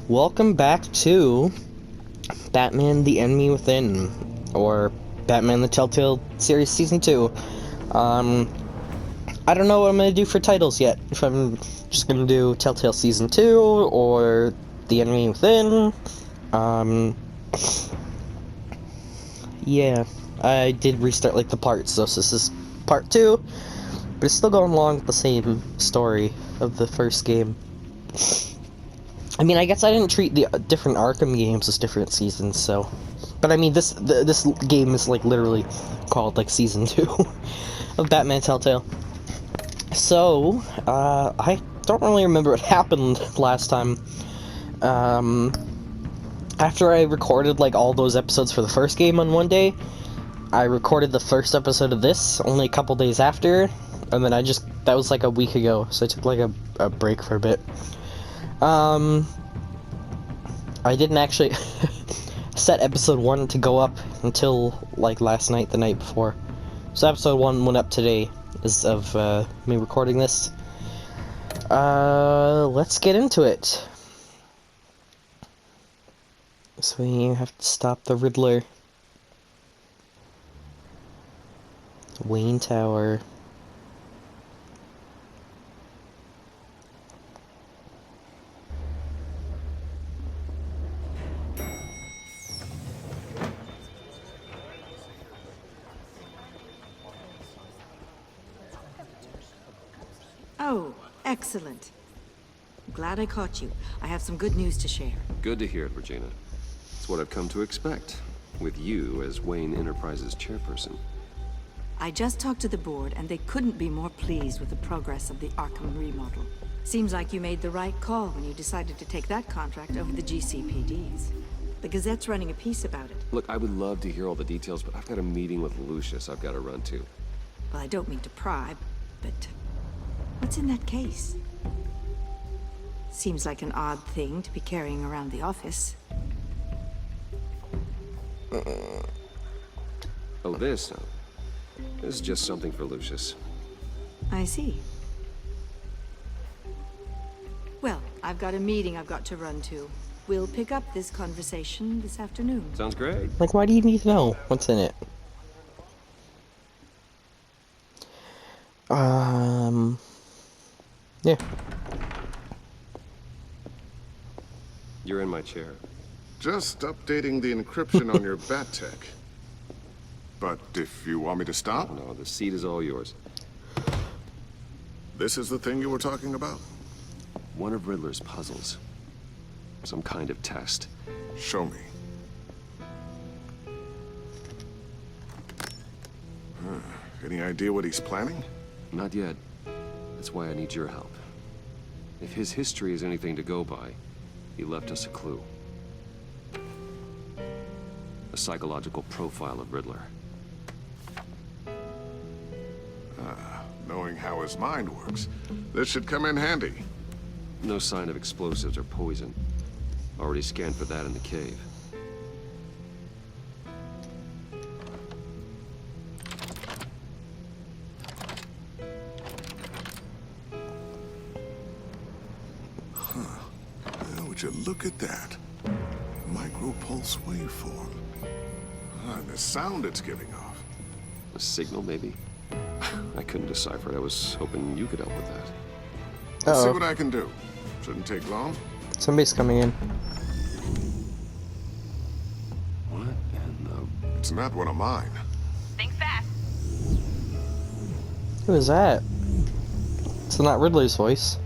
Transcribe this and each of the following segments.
Welcome back to Batman the Enemy Within, or Batman the Telltale Series Season 2. I don't know what I'm going to do for titles yet. If I'm just going to do Telltale Season 2, or The Enemy Within. Yeah, I did restart, like, the parts, so this is part 2, but it's still going along with the same story of the first game. I mean, I guess I didn't treat the different Arkham games as different seasons, so... But I mean, this game is, like, literally called, like, Season 2 of Batman Telltale. So, I don't really remember what happened last time. After I recorded, like, all those episodes for the first game on one day, I recorded the first episode of this only a couple days after, and then that was, like, a week ago, so I took, like, a break for a bit. I didn't actually set episode 1 to go up until, like, last night, the night before. So episode 1 went up today, as of, me recording this. Let's get into it. So we have to stop the Riddler. Wayne Tower. Oh, excellent. Glad I caught you. I have some good news to share. Good to hear it, Regina. It's what I've come to expect, with you as Wayne Enterprises chairperson. I just talked to the board, and they couldn't be more pleased with the progress of the Arkham remodel. Seems like you made the right call when you decided to take that contract over the GCPD's. The Gazette's running a piece about it. Look, I would love to hear all the details, but I've got a meeting with Lucius I've got to run to. Well, I don't mean to pry, but what's in that case? Seems like an odd thing to be carrying around the office. Oh, this? No. This is just something for Lucius. I see. Well, I've got a meeting I've got to run to. We'll pick up this conversation this afternoon. Sounds great. Like, why do you need to know what's in it? Yeah. You're in my chair. Just updating the encryption on your bat tech. But if you want me to stop, No, the seat is all yours. this is the thing you were talking about? One of Riddler's puzzles. Some kind of test. Show me. Any idea what he's planning? Not yet. That's why I need your help. If his history is anything to go by, he left us a clue. A psychological profile of Riddler. Knowing how his mind works, this should come in handy. No sign of explosives or poison. Already scanned for that in the cave. Would you look at that? Micropulse waveform. And the sound it's giving off. A signal, maybe? I couldn't decipher it. I was hoping you could help with that. Let's see Uh-oh. what I can do. Shouldn't take long. Somebody's coming in. What in the... It's not one of mine. Think fast. Who is that? It's not Riddler's voice.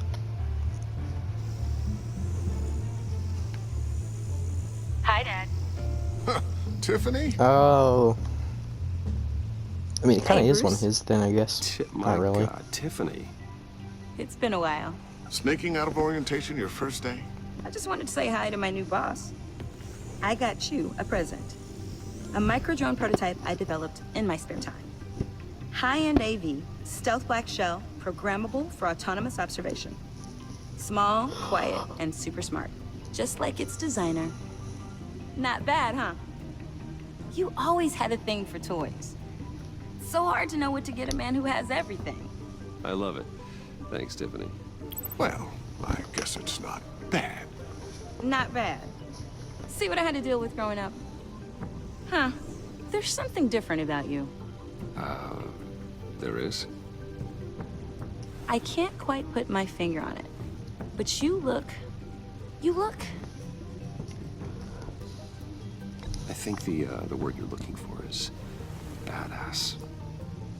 Hi, Dad. Tiffany? Oh. I mean, it kind of Hey, is one of Bruce. his then, I guess. My Not really. God, Tiffany. It's been a while. Sneaking out of orientation your first day? I just wanted to say hi to my new boss. I got you a present. A micro-drone prototype I developed in my spare time. High-end AV, stealth black shell, programmable for autonomous observation. Small, quiet, and super smart. Just like its designer. Not bad, huh? You always had a thing for toys. So hard to know what to get a man who has everything. I love it. Thanks, Tiffany. Well, I guess it's not bad. not bad. See what I had to deal with growing up? Huh. There's something different about you. There is? I can't quite put my finger on it. But you look... I think the word you're looking for is badass.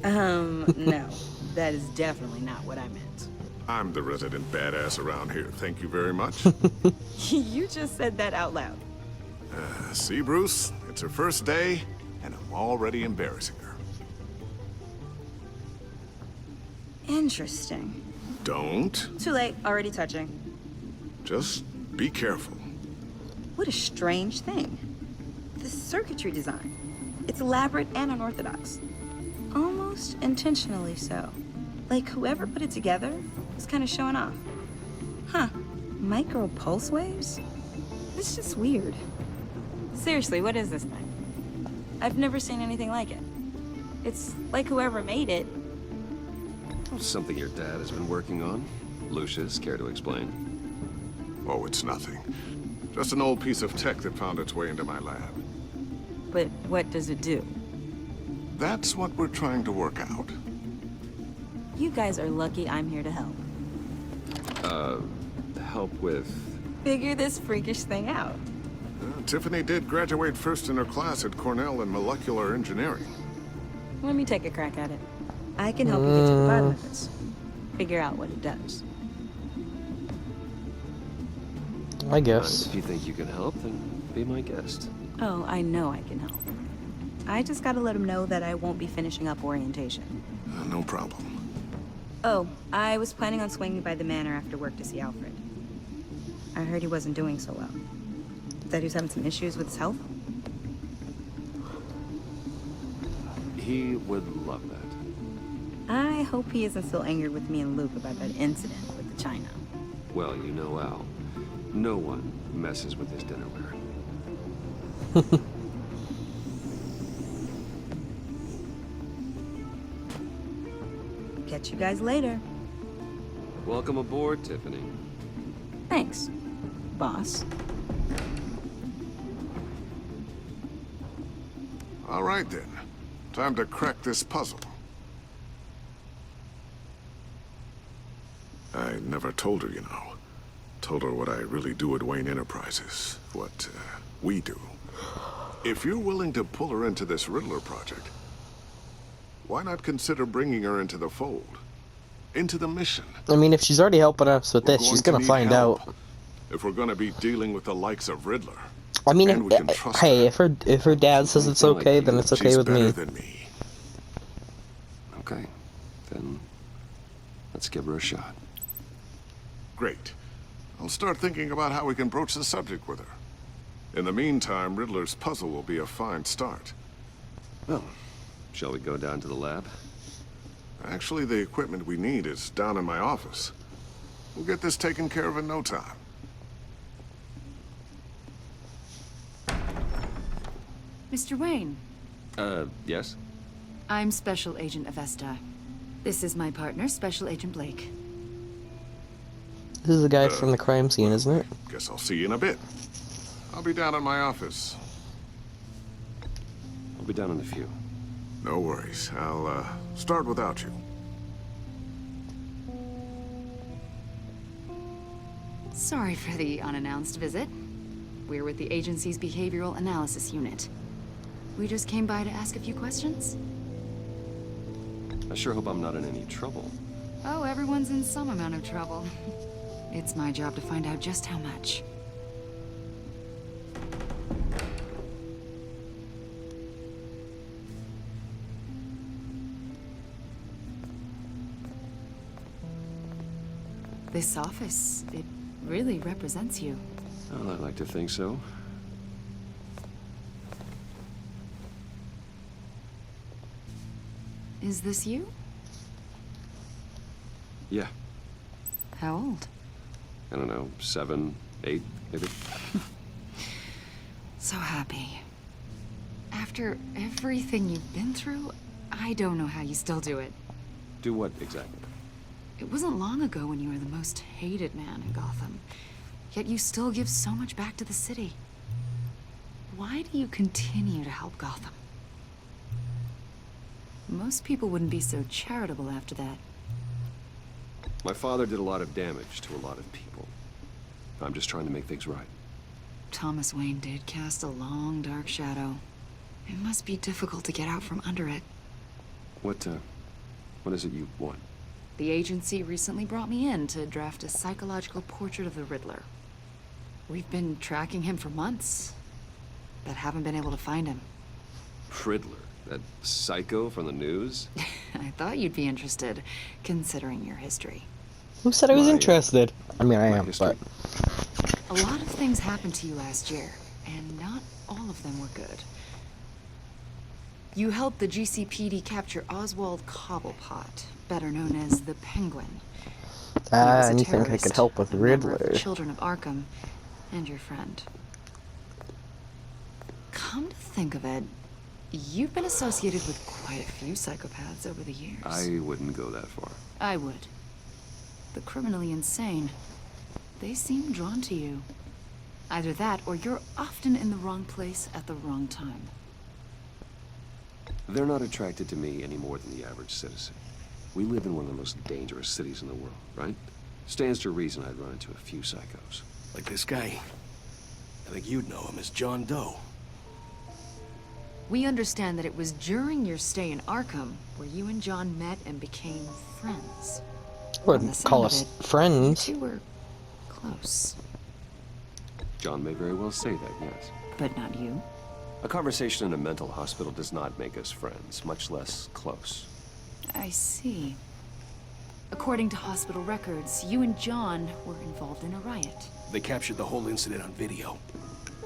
No. That is definitely not what I meant. I'm the resident badass around here. Thank you very much. You just said that out loud. See, Bruce? It's her first day, and I'm already embarrassing her. Interesting. Don't. Too late, already touching. Just be careful. What a strange thing. The circuitry design. It's elaborate and unorthodox. Almost intentionally so. Like whoever put it together was kind of showing off. Huh. Micro pulse waves? It's just weird. Seriously, what is this thing? I've never seen anything like it. It's like whoever made it. Something your dad has been working on. Lucius, care to explain? Oh, it's nothing. Just an old piece of tech that found its way into my lab. But what does it do? That's what we're trying to work out. You guys are lucky I'm here to help. Help with... Figure this freakish thing out. Tiffany did graduate first in her class at Cornell in molecular engineering. Let me take a crack at it. I can help you get to the bottom of this. Figure out what it does. I guess. If you think you can help, then be my guest. Oh, I know I can help. I just gotta let him know that I won't be finishing up orientation. No problem. Oh, I was planning on swinging by the manor after work to see Alfred. I heard he wasn't doing so well. That he was having some issues with his health? He would love that. I hope he isn't still angered with me and Luke about that incident with the china. Well, you know Al. No one messes with his dinnerware. Catch you guys later. Welcome aboard, Tiffany. Thanks, boss. All right, then. Time to crack this puzzle. I never told her, you know. Told her what I really do at Wayne Enterprises. What, we do. If you're willing to pull her into this Riddler project, why not consider bringing her into the fold? Into the mission? I mean, if she's already helping us with We're this, she's going gonna to find need help out. if we're gonna be dealing with the likes of Riddler. I mean, And we can trust hey, her. if her dad says it's Something like okay, you. then it's okay She's with better me. than me. Okay, then let's give her a shot. Great. I'll start thinking about how we can broach the subject with her. In the meantime, Riddler's puzzle will be a fine start. Well, shall we go down to the lab? Actually, the equipment we need is down in my office. We'll get this taken care of in no time. Mr. Wayne, Yes? I'm Special Agent Avesta. This is my partner, Special Agent Blake. This is the guy from the crime scene, isn't it? Guess I'll see you in a bit. I'll be down in my office. I'll be down in a few. No worries. I'll, start without you. Sorry for the unannounced visit. We're with the agency's Behavioral Analysis Unit. We just came by to ask a few questions. I sure hope I'm not in any trouble. Oh, everyone's in some amount of trouble. It's my job to find out just how much. This office, it really represents you. Well, I'd like to think so. Is this you? Yeah, How old? I don't know, 7, 8, maybe? So happy. After everything you've been through, I don't know how you still do it. Do what exactly? It wasn't long ago when you were the most hated man in Gotham. Yet you still give so much back to the city. Why do you continue to help Gotham? Most people wouldn't be so charitable after that. My father did a lot of damage to a lot of people. I'm just trying to make things right. Thomas Wayne did cast a long, dark shadow. It must be difficult to get out from under it. What is it you want? The agency recently brought me in to draft a psychological portrait of the Riddler. We've been tracking him for months, but haven't been able to find him. Riddler? That psycho from the news? I thought you'd be interested, considering your history. Who said I was My, interested? I mean, I my am, history. but... A lot of things happened to you last year, and not all of them were good. You helped the GCPD capture Oswald Cobblepot, better known as the Penguin. He was a and you think I terrorist, could help with a member of the Riddler? Children of Arkham, and your friend. Come to think of it, you've been associated with quite a few psychopaths over the years. I wouldn't go that far. I would. The criminally insane. They seem drawn to you. Either that, or you're often in the wrong place at the wrong time. They're not attracted to me any more than the average citizen. We live in one of the most dangerous cities in the world, right? Stands to reason I'd run into a few psychos. Like this guy. I think you'd know him as John Doe. We understand that it was during your stay in Arkham where you and John met and became friends. I From wouldn't the call sound us of it, friends. You two were close, John may very well say that, yes. but not you. A conversation in a mental hospital does not make us friends, much less close. I see. According to hospital records, you and John were involved in a riot. They captured the whole incident on video.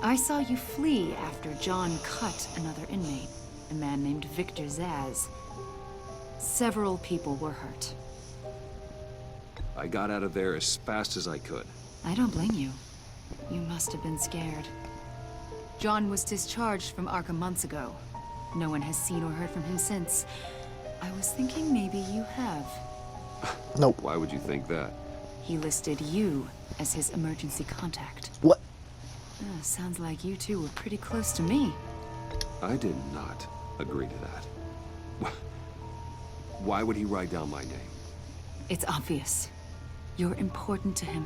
I saw you flee after John cut another inmate, a man named Victor Zaz. Several people were hurt. I got out of there as fast as I could. I don't blame you. You must have been scared. John was discharged from Arkham months ago. No one has seen or heard from him since. I was thinking maybe you have. Nope. Why would you think that? He listed you as his emergency contact. What? Sounds like you two were pretty close to me. I did not agree to that. Why would he write down my name? It's obvious. You're important to him.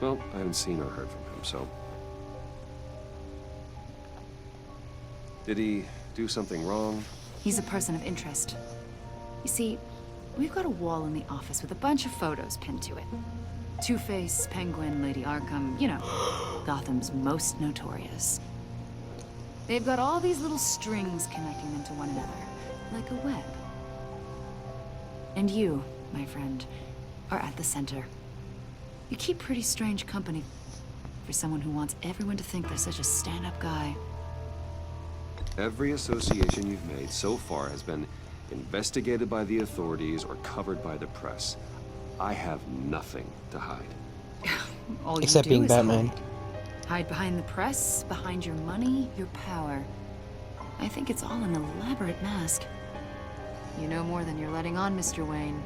Well, I haven't seen or heard from him, so... Did he do something wrong? He's a person of interest. You see, we've got a wall in the office with a bunch of photos pinned to it. Two-Face, Penguin, Lady Arkham, you know, Gotham's most notorious. They've got all these little strings connecting them to one another, like a web. And you, my friend, are at the center. You keep pretty strange company for someone who wants everyone to think they're such a stand-up guy. Every association you've made so far has been investigated by the authorities or covered by the press. I have nothing to hide. All Except you do being is Batman. hide behind the press, behind your money, your power. I think it's all an elaborate mask. You know more than you're letting on, Mr. Wayne.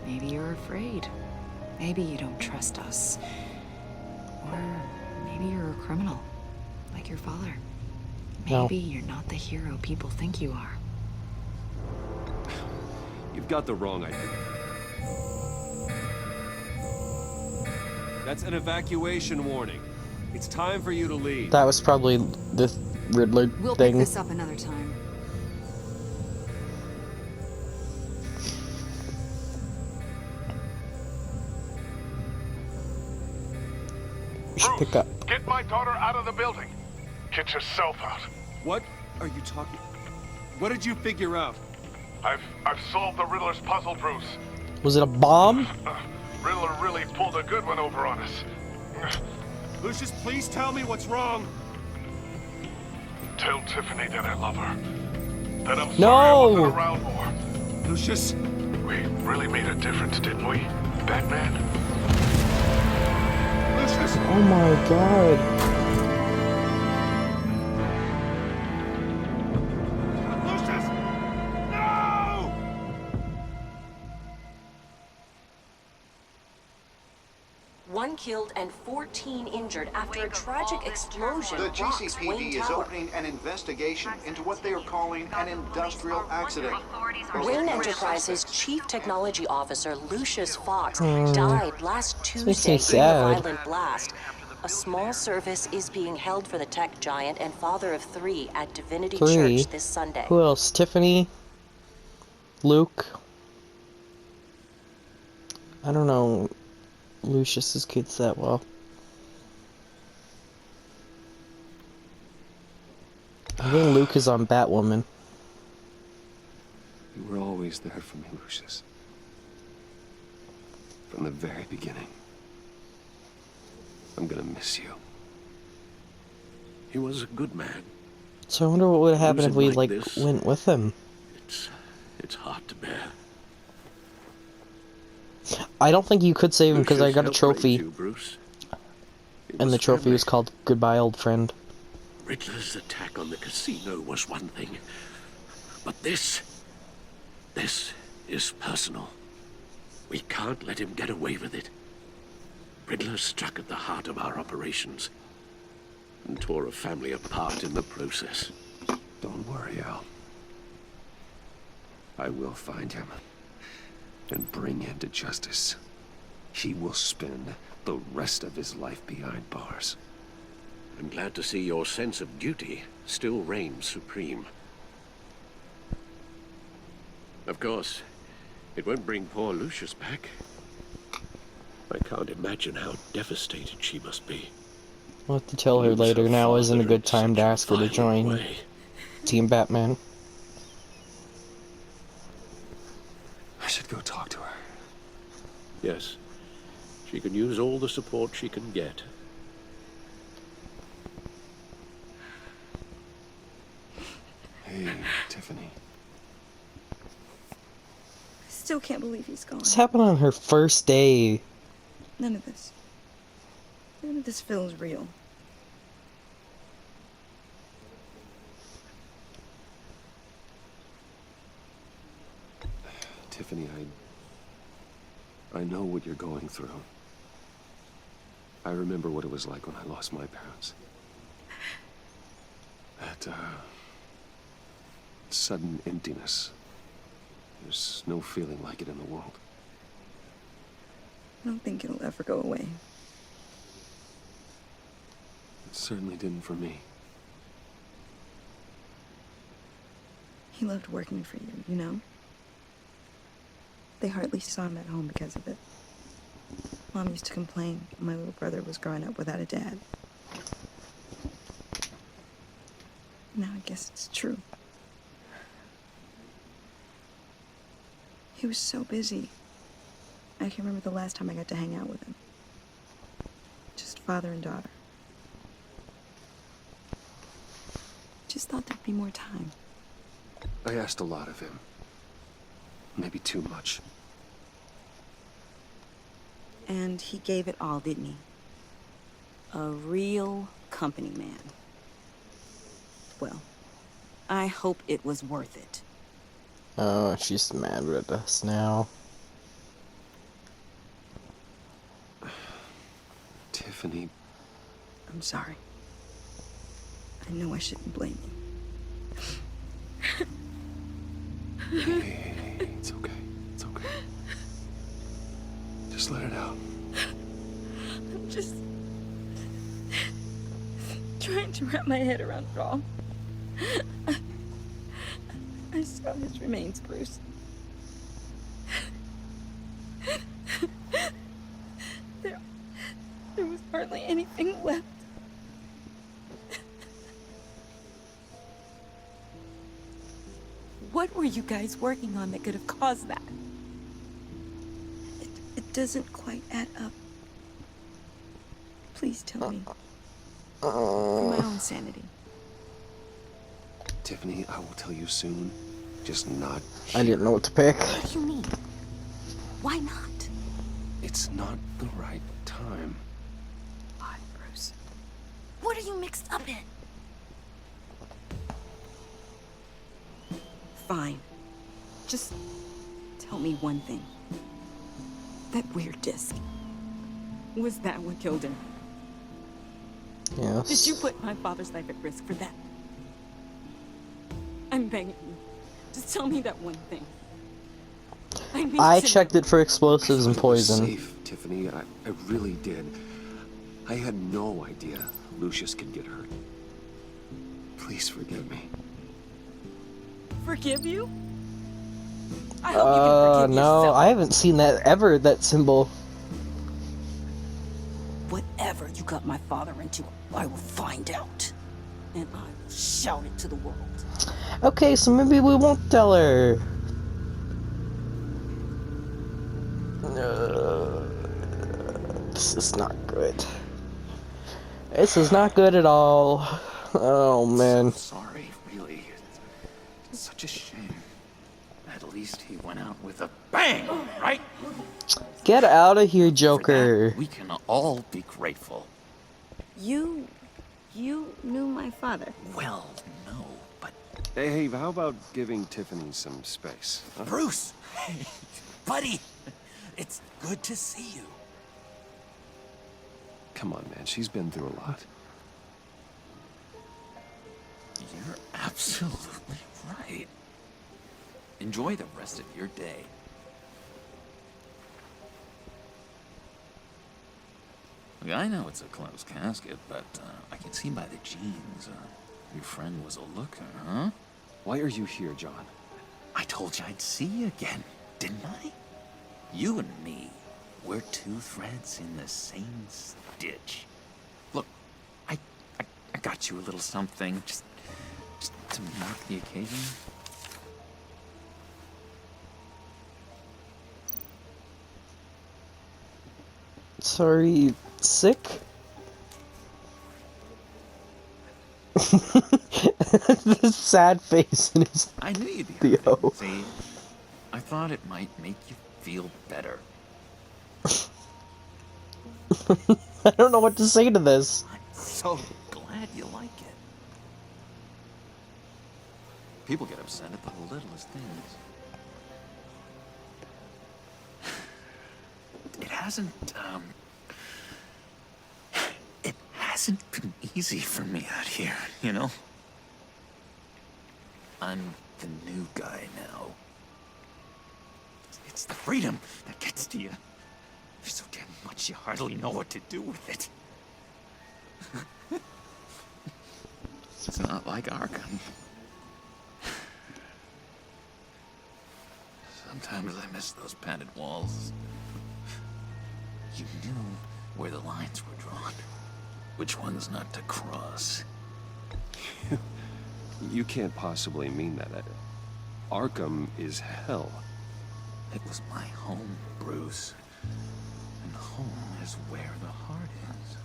Maybe you're afraid. Maybe you don't trust us. Or maybe you're a criminal, like your father. No. Maybe you're not the hero people think you are. You've got the wrong idea. That's an evacuation warning. It's time for you to leave. That was probably the Riddler We'll thing. pick this up another time. We should pick up. Get my daughter out of the building. Get yourself out. What are you talking? What did you figure out? I've solved the Riddler's puzzle, Bruce. Was it a bomb? Riddler really pulled a good one over on us. Lucius, please tell me what's wrong. Tell Tiffany that I love her. That I'm sorry No! I wasn't around more. Lucius, We really made a difference, didn't we, Batman? Lucius. Oh my god. Lucius! No! One kid killed and 14 injured after a tragic explosion The rocks Wayne GCPD is Tower. opening an investigation into what they are calling an industrial accident. Wayne Enterprises Chief Technology Officer Lucius Fox died last makes me Tuesday in sad. the violent blast. A small service is being held for the tech giant and father of 3 at Divinity 3. Church this Sunday. Who else? Tiffany? Luke? I don't know Lucius's kids that well. I think Luke is on Batwoman. You were always there for me, Lucius. From the very beginning. I'm gonna miss you. He was a good man. So I wonder what would happen if Losing we, like like, this- went with him. It's hard to bear. I don't think you could save him because I Lucius got a helped trophy, raise you, Bruce. It and was the trophy family. was called Goodbye Old Friend. Riddler's attack on the casino was one thing, but this is personal. We can't let him get away with it. Riddler struck at the heart of our operations and tore a family apart in the process. Don't worry, Al. I will find him and bring him to justice. He will spend the rest of his life behind bars. I'm glad to see your sense of duty still reigns supreme. Of course, it won't bring poor Lucius back. I can't imagine how devastated she must be. We'll have to tell her Lose later. her Now isn't a father good in time to such a ask her to violent join way. Team Batman. I should go talk to her. Yes, she can use all the support she can get. Hey, Tiffany. I still can't believe he's gone. This happened on her first day. None of this feels real. Tiffany, I know what you're going through. I remember what it was like when I lost my parents. That, sudden emptiness. There's no feeling like it in the world. I don't think it'll ever go away. It certainly didn't for me. He loved working for you, you know? They hardly saw him at home because of it. Mom used to complain my little brother was growing up without a dad. Now I guess it's true. He was so busy. I can remember the last time I got to hang out with him. Just father and daughter. Just thought there'd be more time. I asked a lot of him. Maybe too much. And he gave it all, didn't he? A real company man. Well, I hope it was worth it. Oh, she's mad with us now. Tiffany, I'm sorry. I know I shouldn't blame you. hey, it's okay. It's okay. Just let it out. I'm just trying to wrap my head around it all. I saw his remains, Bruce. There was hardly anything left. What were you guys working on that could have caused that? It doesn't quite add up. Please tell me. For my own sanity. Tiffany, I will tell you soon. Just not. I didn't know what to pick. What do you mean? Why not? It's not the right time. Why, Bruce? What are you mixed up in? Fine. Just tell me one thing. That weird disc. Was that what killed him? Yes. Did you put my father's life at risk for that? I'm begging you. Just tell me that one thing. I checked it for explosives and It was poison. safe, Tiffany. I really did. I had no idea Lucius could get hurt. Please forgive me. Forgive you? I hope you can forgive No, yourself. I haven't seen that ever, that symbol. Whatever you got my father into, I will find out. And I will shout it to the world. Okay, so maybe we won't tell her. This is not good. This is not good at all. Oh, man. Sorry, really. It's such a shame. At least he went out with a bang, right? Get out of here, For Joker. that, we can all be grateful. You knew my father. Well, no, but Hey, how about giving Tiffany some space? Huh? Bruce, hey, buddy, it's good to see you. Come on, man. She's been through a lot. You're absolutely right. Enjoy the rest of your day. Look, I know it's a closed casket, but I can see by the jeans, your friend was a looker, huh? Why are you here, John? I told you I'd see you again, didn't I? You and me, we're two threads in the same stitch. Look, I got you a little something, just to mark the occasion. Sorry, sick? The sad face in his I knew you'd be Theo. hurting. See, I thought it might make you feel better. I don't know what to say to this. I'm so glad you like it. People get upset at the littlest things. It hasn't been easy for me out here, you know? I'm the new guy now. It's the freedom that gets to you. There's so damn much you hardly know what to do with it. It's not like Arkham. Sometimes I miss those padded walls. You knew where the lines were drawn. Which ones not to cross. You can't possibly mean that. Arkham is hell. It was my home, Bruce. And home is where the heart is.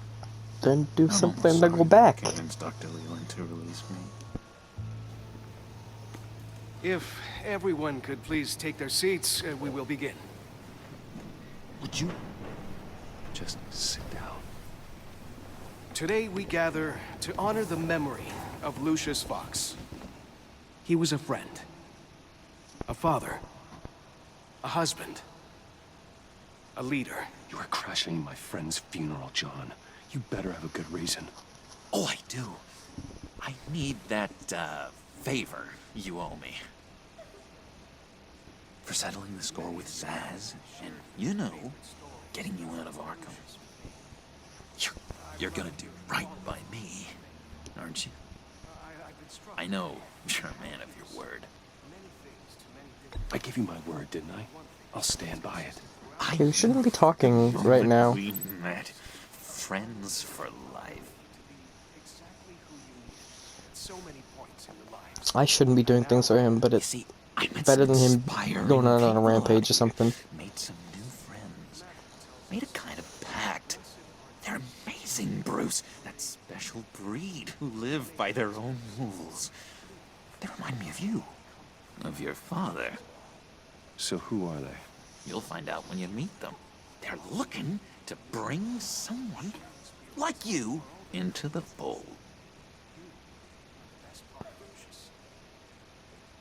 Then do I'm something almost to sorry go that back. I convinced Dr. Leland to release me. If everyone could please take their seats, we will begin. Would you? Just sit down. Today we gather to honor the memory of Lucius Fox. He was a friend, a father, a husband, a leader. You are crashing my friend's funeral, John. You better have a good reason. Oh, I do. I need that, favor you owe me. For settling the score with Zaz, and, you know, getting you out of Arkham. You're gonna do right by me, aren't you? I know you're a man of your word. I gave you my word, didn't I? I'll stand by it. You shouldn't be talking right now. We met. Friends for life. So many points in your lives. I shouldn't be doing things for him, but You it's see, I met better some than him inspiring going out on a people rampage or out something. here. Made some new friends. Made a kind of pact. They're amazing, Bruce. That special breed who live by their own rules. They remind me of you. Of your father. So who are they? You'll find out when you meet them. They're looking to bring someone like you into the fold.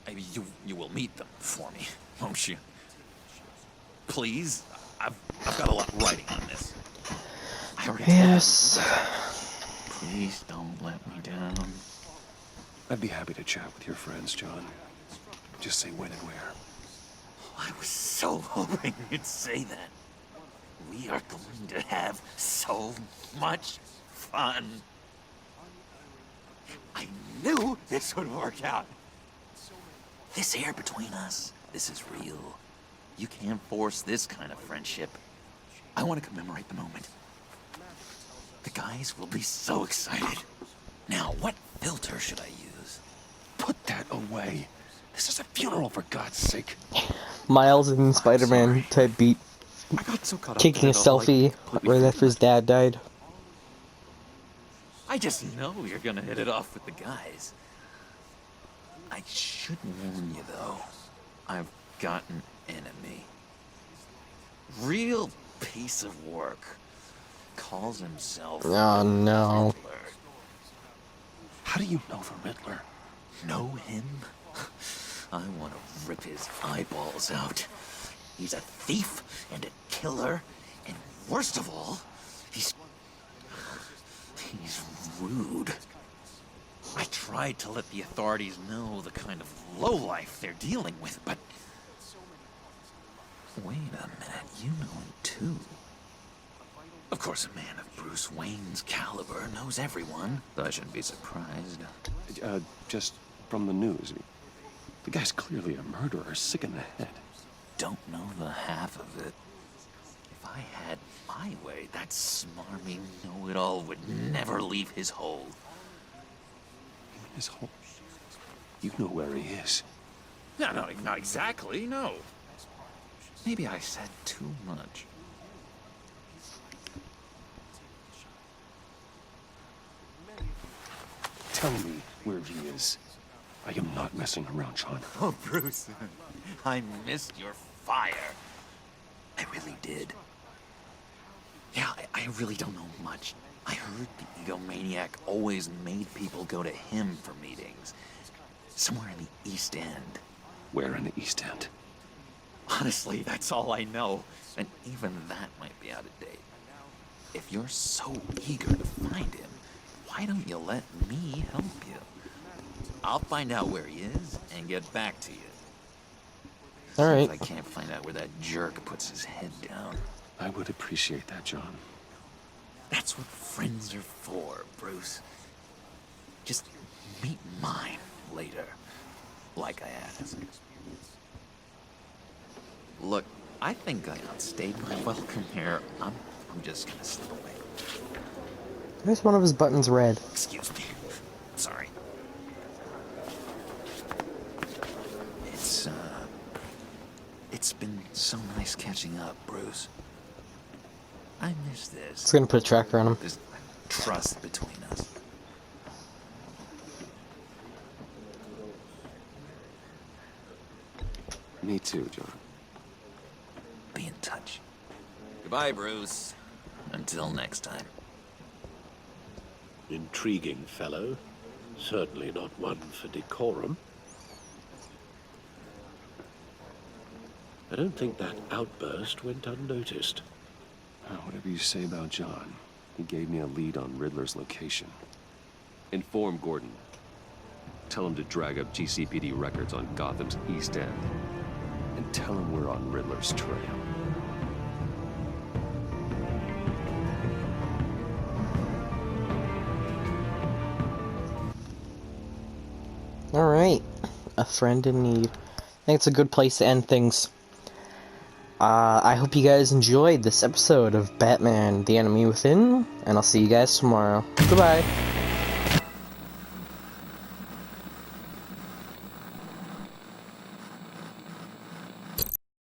Maybe you will meet them for me, won't you? Please? I've got a lot writing on this. I already Yes. told them. Please don't let me down. I'd be happy to chat with your friends, John. Just say when and where. I was so hoping you'd say that. We are going to have so much fun. I knew this would work out. This air between us, this is real. You can't force this kind of friendship. I want to commemorate the moment. The guys will be so excited. Now, what filter should I use? Put that away. This is a funeral, for God's sake. Miles in Spider-Man type beat, I got so caught up taking a in it all, I selfie completely right forgot after his dad died. I just know you're gonna hit it off with the guys. I should warn you, though. I've got an enemy. Real piece of work. Calls himself Oh no. Riddler. How do you know the Riddler? Know him? I want to rip his eyeballs out. He's a thief and a killer, and worst of all, he's rude. I tried to let the authorities know the kind of lowlife they're dealing with, but... Wait a minute, you know him too. Of course, a man of Bruce Wayne's caliber knows everyone, so I shouldn't be surprised. Just from the news. The guy's clearly a murderer, sick in the head. Don't know the half of it. If I had my way, that smarmy know-it-all would never leave his hole. His hole? You know where he is. No, not exactly, no. Maybe I said too much. Tell me where he is. I am not messing around, John. Oh, Bruce, I missed your fire. I really did. Yeah, I really don't know much. I heard the egomaniac always made people go to him for meetings. Somewhere in the East End. Where in the East End? Honestly, that's all I know. And even that might be out of date. If you're so eager to find him, why don't you let me help you? I'll find out where he is and get back to you. All right. See if I can't find out where that jerk puts his head down. I would appreciate that, John. That's what friends are for, Bruce. Just meet mine later, like I asked. Look, I think I outstayed my welcome here. I'm just gonna slip away. Where's one of his buttons red? Excuse me. Sorry. It's been so nice catching up, Bruce. I miss this. It's gonna put a tracker on him. This trust between us. Me too, John. Be in touch. Goodbye, Bruce. Until next time. Intriguing fellow. Certainly not one for decorum. I don't think that outburst went unnoticed. Whatever you say about John, he gave me a lead on Riddler's location. Inform Gordon. Tell him to drag up GCPD records on Gotham's East End. And tell him we're on Riddler's trail. Alright. A friend in need. I think it's a good place to end things. I hope you guys enjoyed this episode of Batman: The Enemy Within, and I'll see you guys tomorrow. Goodbye.